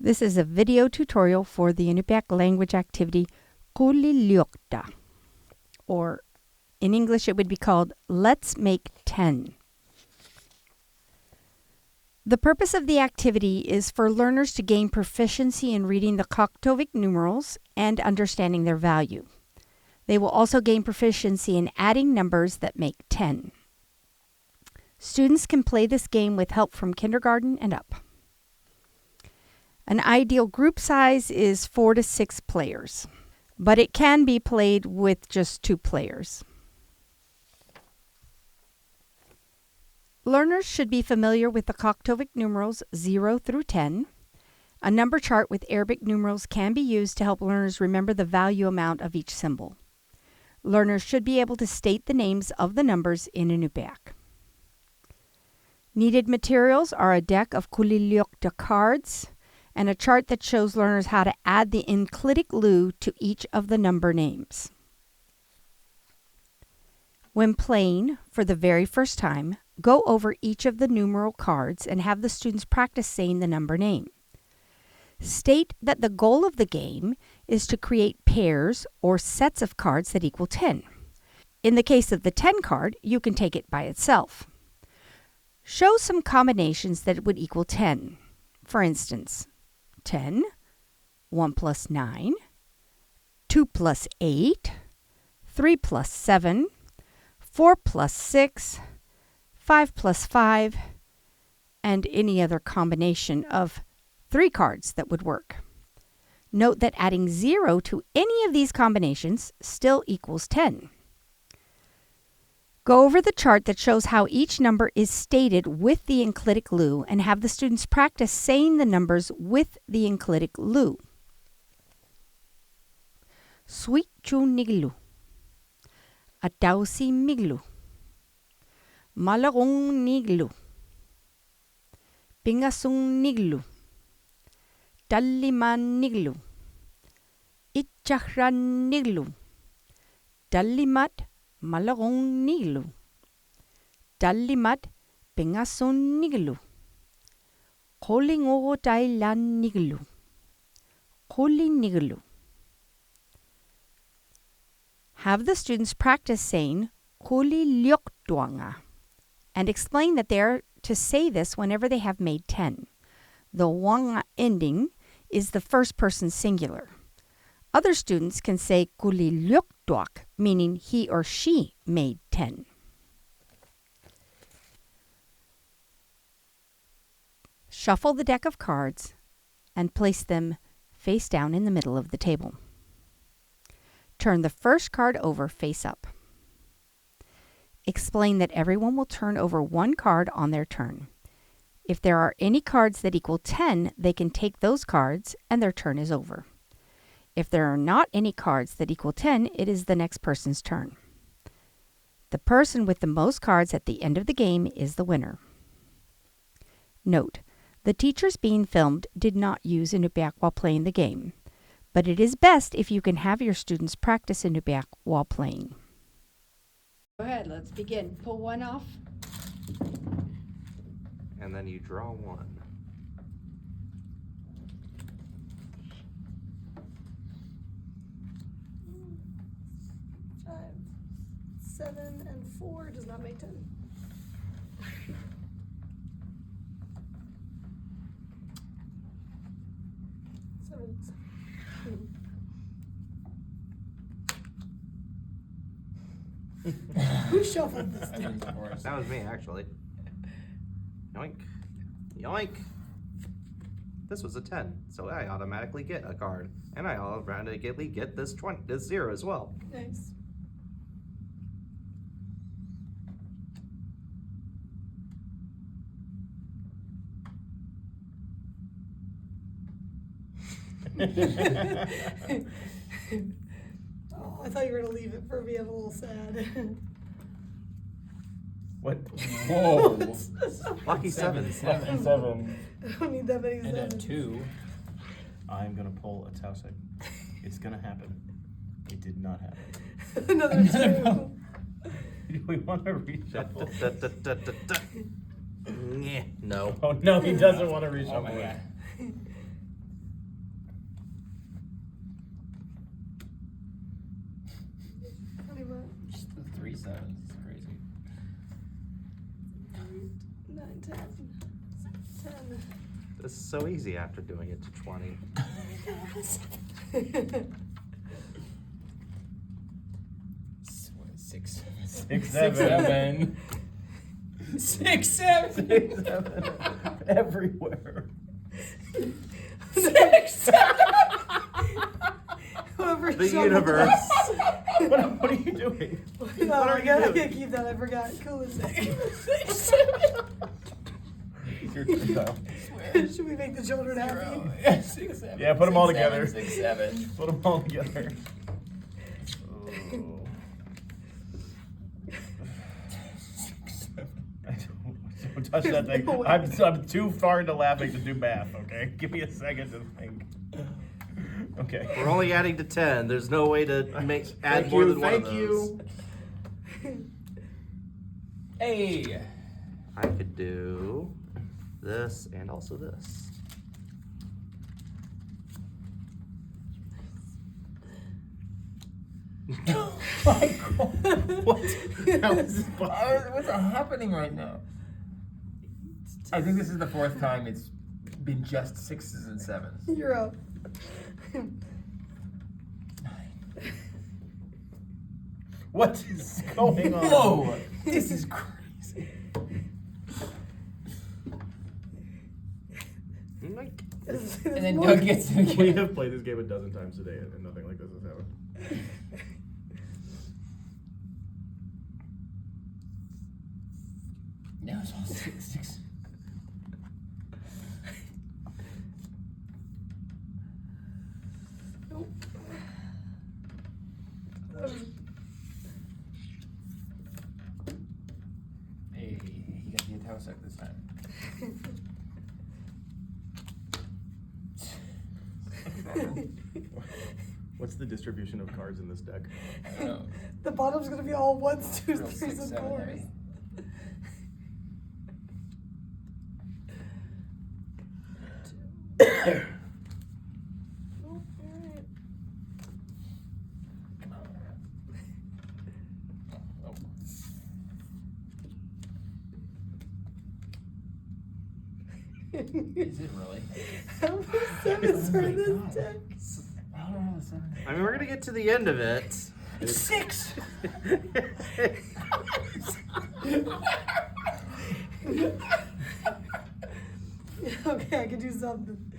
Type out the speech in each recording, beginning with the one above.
This is a video tutorial for the Inupiaq language activity Quliliuqta, or in English it would be called Let's Make 10. The purpose of the activity is for learners to gain proficiency in reading the Kaktovik numerals and understanding their value. They will also gain proficiency in adding numbers that make 10. Students can play this game with help from kindergarten and up. An ideal group size is 4 to 6 players, but it can be played with just 2 players. Learners should be familiar with the Kaktovik numerals 0 through 10. A number chart with Arabic numerals can be used to help learners remember the value amount of each symbol. Learners should be able to state the names of the numbers in Inupiaq. Needed materials are a deck of Quliliuqta cards and a chart that shows learners how to add the Quliliuqta to each of the number names. When playing for the very first time, go over each of the numeral cards and have the students practice saying the number name. State that the goal of the game is to create pairs or sets of cards that equal 10. In the case of the 10 card, you can take it by itself. Show some combinations that would equal 10. For instance, 10, 1 plus 9, 2 plus 8, 3 plus 7, 4 plus 6, 5 plus 5, and any other combination of 3 cards that would work. Note that adding 0 to any of these combinations still equals 10. Go over the chart that shows how each number is stated with the Quliliuqta and have the students practice saying the numbers with the Quliliuqta. Sweet Niglu, Atausi Miglu, Malagong Niglu, Pingasung Niglu, Talliman Niglu, Itchahran Niglu, Tallimat Malagong Niglu, Tallimat Pingasun Niglu, Kolingo Tailan Niglu, Koli Niglu. Have the students practice saying Quliliuqta and explain that they are to say this whenever they have made 10. The wanga ending is the first person singular. Other students can say Quliliuqta, meaning he or she made 10. Shuffle the deck of cards and place them face down in the middle of the table. Turn the first card over face up. Explain that everyone will turn over 1 card on their turn. If there are any cards that equal 10, they can take those cards and their turn is over. If there are not any cards that equal 10, it is the next person's turn. The person with the most cards at the end of the game is the winner. Note, the teachers being filmed did not use Inupiaq while playing the game, but it is best if you can have your students practice Inupiaq while playing. Go ahead, let's begin. Pull 1 off. And then you draw 1. 5, 7, and 4 does not make 10. Who shuffled this thing? That was me, actually. Yoink. Yoink. This was a 10, so I automatically get a card. And I automatically get this 0 as well. Nice. Oh, I thought you were gonna leave it for me. I'm a little sad. What? Whoa. Lucky 7. 7. I don't need that many And at sevens. 2, I'm gonna pull a Tausig. It's gonna happen. It did not happen. Another 2. Do we want to reshuffle? No. Oh no, he doesn't want to reshuffle it. so easy after doing it to 20. 6, 6, 7. 6, 7. 6, 7. Everywhere. 6, 7. Whoever The shuffled universe. What are you doing? No, What are I you can't doing? keep that. I forgot. Cool as 6, 7. Your turn, Kyle. Should we make the children happy? 6, 7. Yeah, put 'em all 6, together. 6, 7. Put them all together. Oh. Don't touch that thing. No way. I'm too far into laughing to do math, okay? Give me a second to think. Okay. We're only adding to 10. There's no way to add more than one of those. Hey. I could do this and also this. Oh my God. What? How is this possible? What's happening right now? I think this is the 4th time it's been just 6s and 7s. You're up. What is going on? Whoa! This is crazy. Like, And then Doug gets it We again. have played this game a dozen times today and nothing like this has happened. Now it's all 6. Nope. Hey, you got the Atausic this time. What's the distribution of cards in this deck? I don't know. The bottom's gonna be all 1s, 2s, Real 3s, 6, and 7 4s. heavy. Oh, alright. Oh. Is it really? How many 7s are in this deck? I don't know the 7. I mean, we're gonna get to the end of it. 6. Okay, I can do something.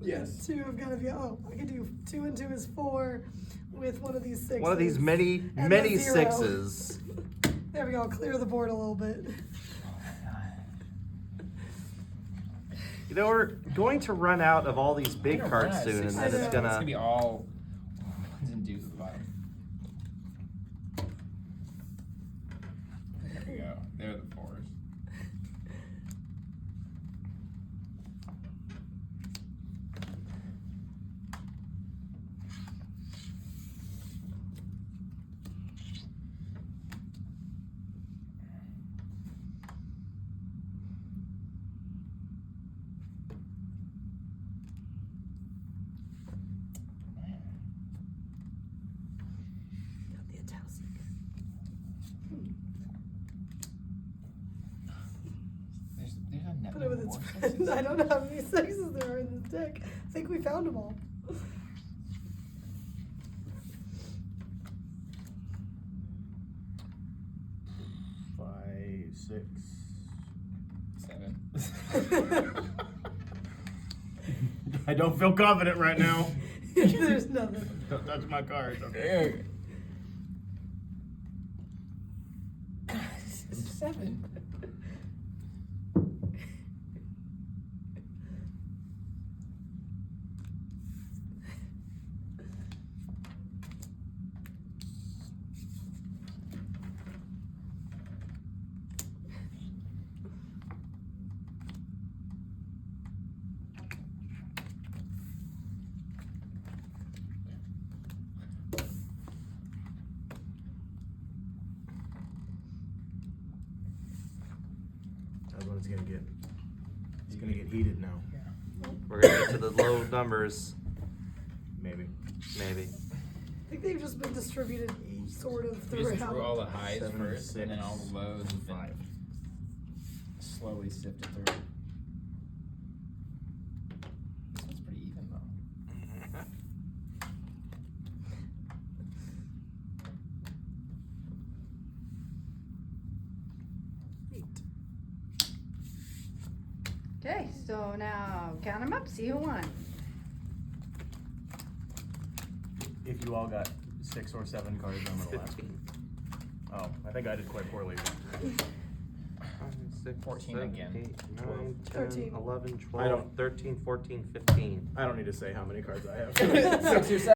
Yes. 2 have gotta be. Oh, I can do 2 and 2 is 4 with one of these 6s. One of these many, And many a 0. 6s. There we go. Clear the board a little bit. You know, we're going to run out of all these big cards soon, and then I know. it's It's gonna. gonna be all 1s and 2s at the bottom. There we go. There are the 4s. Got the Atausic. There's a net Put it with its more friend. sixes. I don't know how many 6s there are in this deck. I think we found them all. Five, 6. 7. I don't feel confident right now. There's nothing. Don't touch my cards, okay? There. God, this is 7. That's what it's gonna get. It's gonna get heated now. We're gonna get to the low numbers, Maybe. maybe. I think they've just been distributed sort of We just throughout. drew all the highs 7, first, and then 6, all the lows, and 5. slowly sifted through. 8. Okay, so now count them up, see who won. If you all got 6 or 7 cards, I'm gonna laugh. 15. Oh, I think I did quite poorly. 14 again. 8, 9, 10, 13. 11, I 12, don't- 13, 14, 15. I don't need to say how many cards I have. 6 or